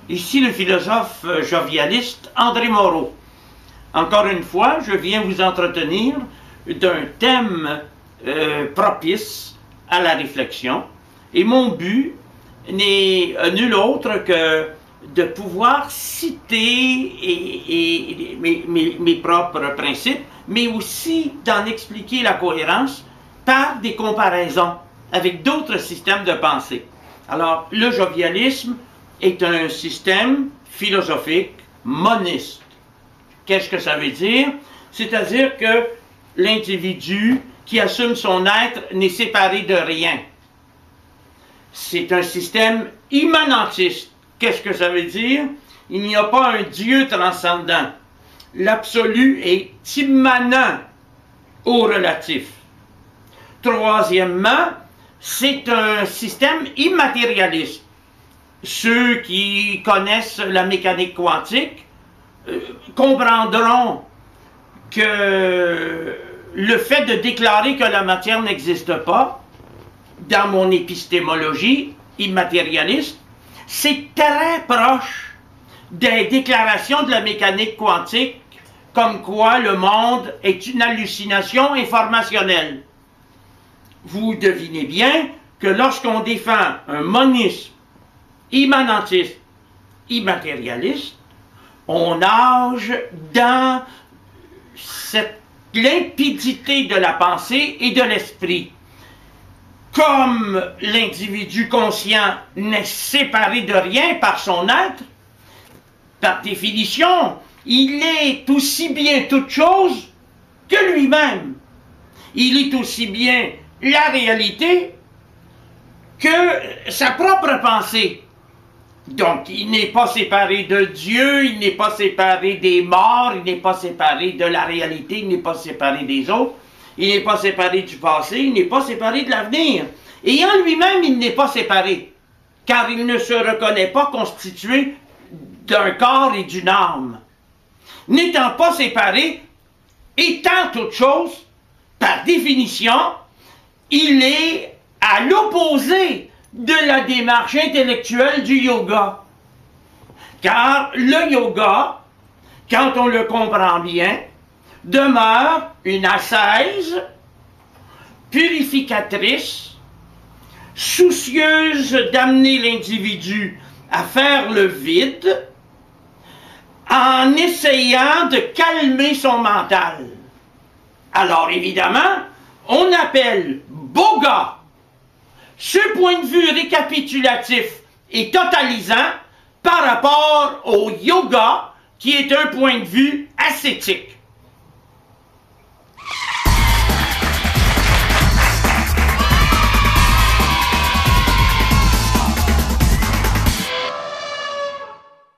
Ici le philosophe jovialiste André Moreau. Encore une fois, je viens vous entretenir d'un thème propice à la réflexion. Et mon but n'est nul autre que de pouvoir citer mes propres principes, mais aussi d'en expliquer la cohérence par des comparaisons avec d'autres systèmes de pensée. Alors, le jovialisme est un système philosophique moniste. Qu'est-ce que ça veut dire? C'est-à-dire que l'individu qui assume son être n'est séparé de rien. C'est un système immanentiste. Qu'est-ce que ça veut dire? Il n'y a pas un Dieu transcendant. L'absolu est immanent au relatif. Troisièmement, c'est un système immatérialiste. Ceux qui connaissent la mécanique quantique comprendront que le fait de déclarer que la matière n'existe pas, dans mon épistémologie immatérialiste, c'est très proche des déclarations de la mécanique quantique, comme quoi le monde est une hallucination informationnelle. Vous devinez bien que lorsqu'on défend un monisme immanentiste, immatérialiste, on nage dans cette limpidité de la pensée et de l'esprit. Comme l'individu conscient n'est séparé de rien par son être, par définition, il est aussi bien toute chose que lui-même. Il est aussi bien la réalité que sa propre pensée. Donc, il n'est pas séparé de Dieu, il n'est pas séparé des morts, il n'est pas séparé de la réalité, il n'est pas séparé des autres, il n'est pas séparé du passé, il n'est pas séparé de l'avenir. Et en lui-même, il n'est pas séparé, car il ne se reconnaît pas constitué d'un corps et d'une âme. N'étant pas séparé, étant toute chose, par définition, il est à l'opposé de la démarche intellectuelle du yoga. Car le yoga, quand on le comprend bien, demeure une ascèse purificatrice, soucieuse d'amener l'individu à faire le vide, en essayant de calmer son mental. Alors évidemment, on appelle Boga ce point de vue récapitulatif et totalisant par rapport au yoga qui est un point de vue ascétique.